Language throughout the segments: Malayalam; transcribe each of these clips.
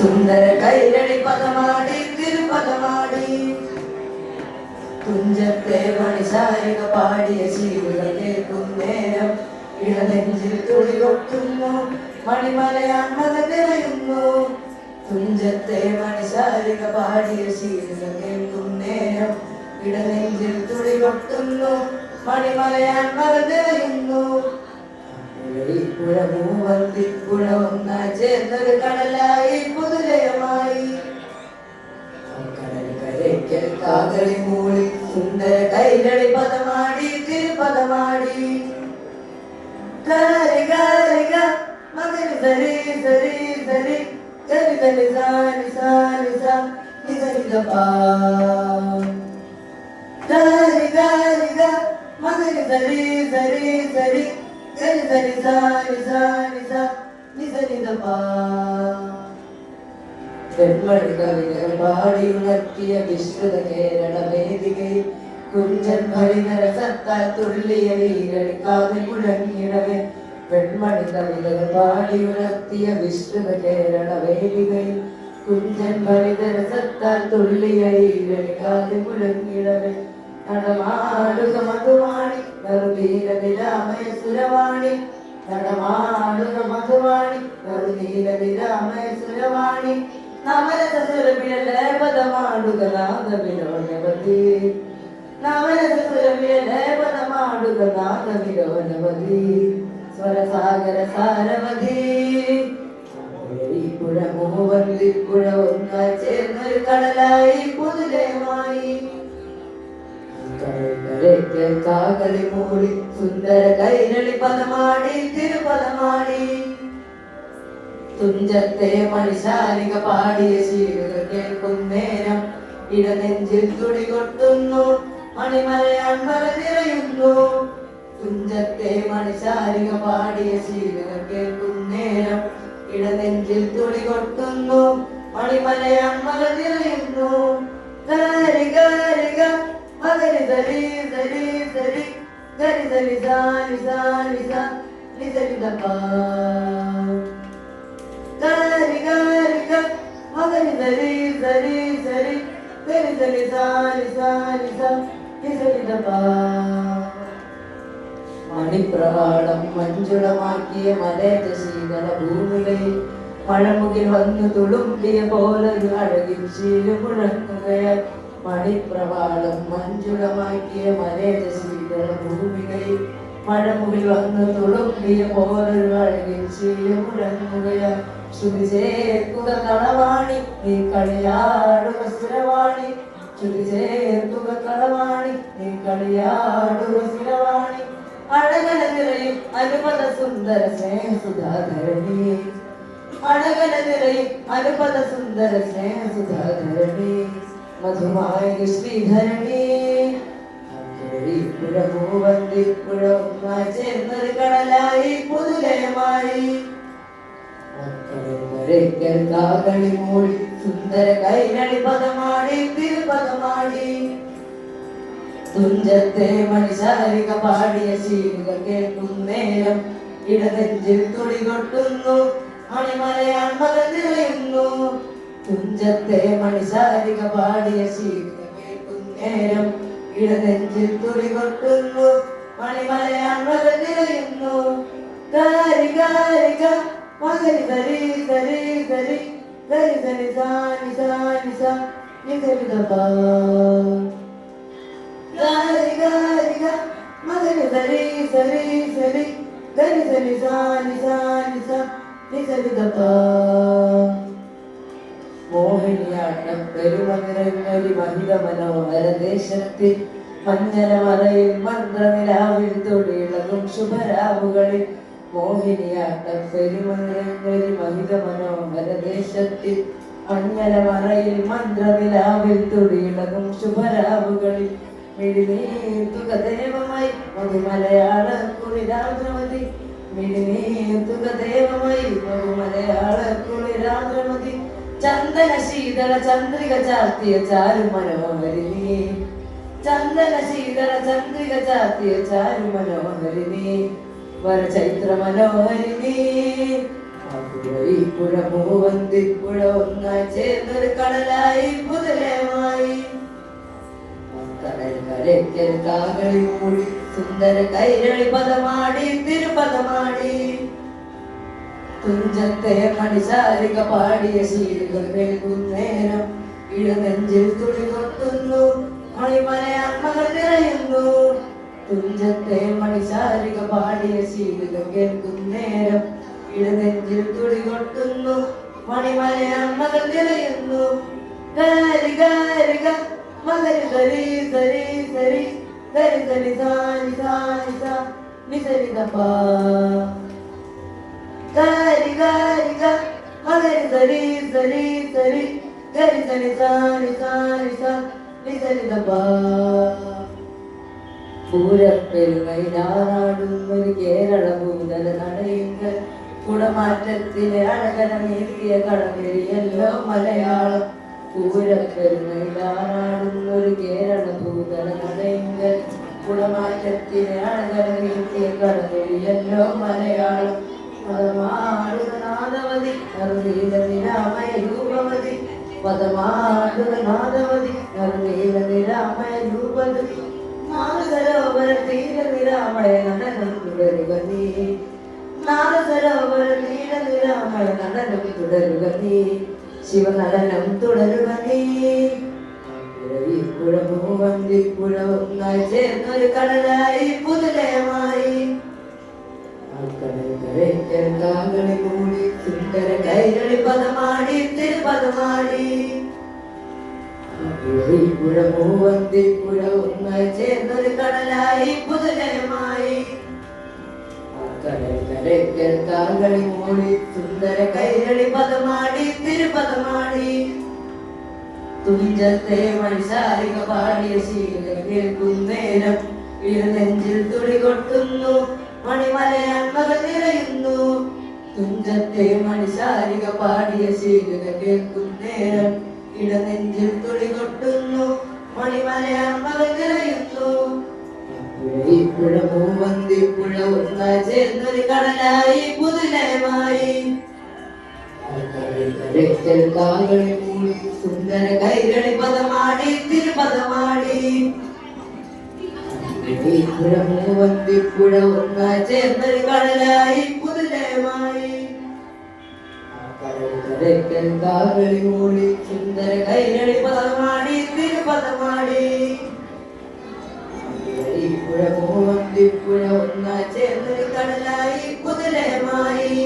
സുന്ദര കൈരളി പദമാടി തിരുപദമാടി തുഞ്ചത്തെ മണിശാരിക പാടിയ ശീലുകൾ കേൾക്കും നേരം ഇടനെഞ്ചിൽ തുളി കൊട്ടുന്നു മണിമലയാൺമല തിരയുന്നു തുഞ്ചത്തെ മണിശാരിക പാടിയ ശീലുകൾ കേൾക്കും നേരം ഇടനെഞ്ചിൽ തുളി കൊട്ടുന്നു മണിമലയാൺമല തിരയുന്നു പുഴ മൂവർത്തിപ്പുഴ ഒന്നായി ചേർന്നൊരു കടലായി പുതുലയമായി കടൽ കരയ്ക്കൽ കാകളി മൂളി സുന്ദര കൈരളി പദമാടി തിരുപദമാടി ഗാരി ഗാരി ഗ മകരി സരി സരി സരി ഗരി ഗരി സാനി സാനി സാ നിഗരി ഗ പാ ഗാരി ഗാരി ഗ മകരി സരി സരി സരി ഗരി ഗരി സാനി സാനി സാ നിഗരി ഗ പാ വെൺമണി കവിതകൾ പാടി ഉണർത്തിയ വിശ്രുത കേരള വേദികയിൽ കുഞ്ചൻ ഭരിനരസത്താൽ തുള്ളിയ വീരടിക്കാതെ മുഴങ്ങിടവേ വെൺമണി കവിതകൾ പാടി ഉണർത്തിയ വിശ്രുത കേരള വേദികയിൽ കുഞ്ചൻ ഭരിനരസത്താൽ തുള്ളിയ വീരടിക്കാതെ മുഴങ്ങിടവേ നടമാടുക മധുവാണി നറുനീല വിരാമയ സുരവാണി നടമാടുക മധുവാണി നറുനീല വിരാമയ സുരവാണി നവരസസുരഭിടലേപദമാടുക നാദവിലോനവതി നവരസസുരഭിടലേപദമാടുക നാദവിലോനവതി സ്വരസാഗര സാരവതി പുഴ മൂവന്തിപ്പുഴ ഒന്നായി ചേർന്നൊരു കടലായി പുതുലയമായി കാകളി മൂടി സുന്ദര കൈരളി പദമാടി തിരുപദമാടി തുഞ്ചത്തെ മണിശാലിക പാടിയ ശീലുകൾ കേൾക്കും നേരം ഇടനെഞ്ചിൽ തുടി കൊട്ടുന്നു മണിമലയാൺമല നിറയുന്നു തുഞ്ചത്തെ മണിശാലിക പാടിയ ശീലുകൾ കേൾക്കും നേരം ഇടനെഞ്ചിൽ തുടി കൊട്ടുന്നു മണിമലയാൺമല നിറയുന്നു ഗരി ഗരി ഗ മകരി സരി സരി സരി ഗരി സരി സാനി സാനി സാ നിസരി ഗ പാ ഗരി ഗരി ഗ മകരി സരി സരി സരി ഗരി സരി സാനി സാനി സാ നിസരി ഗ പാ മണിപ്രവാളം മഞ്ജുളമാക്കിയ മലയജ ശീതള ഭൂമികയിൽ മഴമുകിൽ വന്നു തുളുമ്പിയ പോലൊരു അഴകിൽ ശീല മുഴങ്ങുകയാൽ മണിപ്രവാളം മഞ്ജുളമാക്കിയ മലയജ ശീതള ഭൂമികയിൽ മഴമുകിൽ വന്നു തുളുമ്പിയ പോലൊരു അഴകിൽ ശീല മുഴങ്ങുകയാൽ ശ്രുതി ചേർക്കുക കളവാണി നീ കളിയാടുക സുരവാണി ശ്രുതി ചേർക്കുക കളവാണി നീ കളിയാടുക സുരവാണി അഴകല നിറയും അനുപദ സുന്ദര സ്നേഹസുധാധരണി അഴകല നിറയും അനുപദ സുന്ദര സ്നേഹസുധാധരണി മധുമായ ശ്രീധരണി പുഴ മൂവന്തിപ്പുഴ ഒന്നായി ചേർന്നൊരു കടലായി പുതുലയമായി കാകളി മൂടി സുന്ദര കൈരളി പദമാടി തിരുപദമാടി തുഞ്ചത്തെ മണിശാലിക പാടിയ ശീലുകൾ കേൾക്കും നേരം ഇടനെഞ്ചിൽ തുടി കൊട്ടുന്നു മണിമലയാൺമല നിറയുന്നു തുഞ്ചത്തെ മണിശാലിക പാടിയ ശീലുകൾ കേൾക്കും നേരം ഇടനെഞ്ചിൽ തുടി കൊട്ടുന്നു മണിമലയാൺമല നിറയുന്നു ഗരി ഗരി ഗ മകരി സരി സരി സരി ഗരി സരി സാനി സാനി സാ നിസരി ഗ പാ ഗരി ഗരി ഗ മകരി സരി സരി സരി ഗരി സരി സാനി സാനി സാ നിസരി ഗ പാ മോഹിനിയാട്ടം പെരുമനിറങ്ങി മഹിത മനോഹര ദേശത്തിൽ മഞ്ഞരമറയിൽ മന്ത്രനിലാവിൽ തൊടിയിളകും ശുഭരാവുകളിൽ മോഹിനിയാട്ടം പെരുമനിറങ്ങി മഹിത മനോഹര ദേശത്തിൽ മഞ്ഞരമറയിൽ മന്ത്രനിലാവിൽ തൊടിയിളകും ശുഭരാവുകളിൽ മിഴിനീർത്തുക ദേവമായി മധുമലയാള കുളിരാദ്രമതി മിഴിനീർത്തുക ദേവമായി മധുമലയാള കുളിരാദ്രമതി ചന്ദന ശീതള ചന്ദ്രിക ചാർത്തിയ ചാരു മനോഹരിണി ചന്ദന ശീതള ചന്ദ്രിക ചാർത്തിയ ചാരു മനോഹരിണി വര ചൈത്ര മനോഹരിണി ഈ പുഴ മൂവന്തിപ്പുഴ ഒന്നായി ചേർന്നൊരു കടലായി പുതുലയമായി കടൽ കരയ്ക്കൽ കാകളി മൂടി സുന്ദര കൈരളി പദമാടി തിരുപദമാടി തുഞ്ചത്തെ മണിശാരിക പാടിയ ശീലുകൾ കേൾക്കുന്നേരം ഇടനെഞ്ചിൽ തുണി കൊട്ടുന്നു മണിമലയാത്മകൾ നിറയുന്നു തുഞ്ചത്തെ മണിശാരിക പാടിയ ശീലുകൾ കേൾക്കുന്നേരം ഇടനെഞ്ചിൽ തുണി കൊട്ടുന്നു മണിമലയാത്മകൾ നിറയുന്നു ഗാരി ഗാരിക മകരി സരി സരി സരി ഗരി സരി സാനി സാനി സാ നിസരി ദപാ ഗാരി ഗാരിക മകരി സരി സരി സരി ഗരി സരി സാനി സാനി സാ നിസരി ദപാ പൂരപ്പെരുമയിലാറാടുന്നൊരു കേരള ഭൂതല നടയുங்கள் കുടമാറ്റത്തിലെ അഴകരമേറ്റിയ കടമിഴിയല്ലോ മലയാളം പൂരപ്പെരുമയിലാറാടുന്നൊരു കേരള ഭൂതല നടയുங்கள் കുടമാറ്റത്തിലെ അഴകരമേറ്റിയ കടമിഴിയല്ലോ മലയാളം പദമാടുക നാദവതി നറുനീല നിരാമയ രൂപവതി പദമാടുക നാദവതി നറുനീല നിരാമയ രൂപവതി നാദസരോവര തീര നിരാമയ നടനം തുടരുക നീ നാദസരോവര തീര നിരാമയ നടനം തുടരുക നീ ശിവനടനം തുടരുക നീ ഈ പുഴ മൂവന്തിപ്പുഴ ഒന്നായി ചേർന്നൊരു കടലായി പുതുലയമായി കരയ്ക്കൽ കാകളി മൂടി സുന്ദര കൈരളി പദമാടി തിരുപദമാടി ഈ പുഴ മൂവന്തിപ്പുഴ ഒന്നായി ചേർന്നൊരു കടലായി പുതുലയമായി കരയ്ക്കൽ കാകളി മൂടി സുന്ദര കൈരളി പദമാടി തിരുപദമാടി തുഞ്ചത്തെ മണിശാരിക പാടിയ ശീലം കേൾക്കുന്നേരം ഇടനെഞ്ചിൽ തുടി കൊട്ടുന്നു മണിമലയാത്മകൾ നിറയുന്നു തുഞ്ചത്തെ മണിശാരിക പാടിയ ശീലം കേൾക്കുന്നേരം ഇടനെഞ്ചിൽ തുടി കൊട്ടുന്നു മണിമലയാത്മകൾ നിറയുന്നു ഈ പുഴ മൂവന്തിപ്പുഴ ഒന്നായി ചേർന്നൊരു കടലായി പുതുലയമായി കരയ്ക്കൽ കാകളി മൂടി സുന്ദര കൈരളി പദമാടി തിരുപദമാടി ഈ പുഴ മൂവന്തിപ്പുഴ ഒന്നായി ചേർന്നൊരു കടലായി പുതുലയമായി കരയ്ക്കൽ കാകളി മൂടി സുന്ദര കൈരളി പദമാടി തിരുപദമാടി ഈ പുഴ മൂവന്തിപ്പുഴ ഒന്നായി ചേർന്നൊരു കടലായി പുതുലയമായി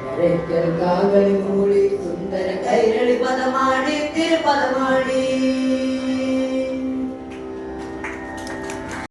കരയ്ക്കൽ കാകളി മൂടി സുന്ദര കൈരളി പദമാടി തിരുപദമാടി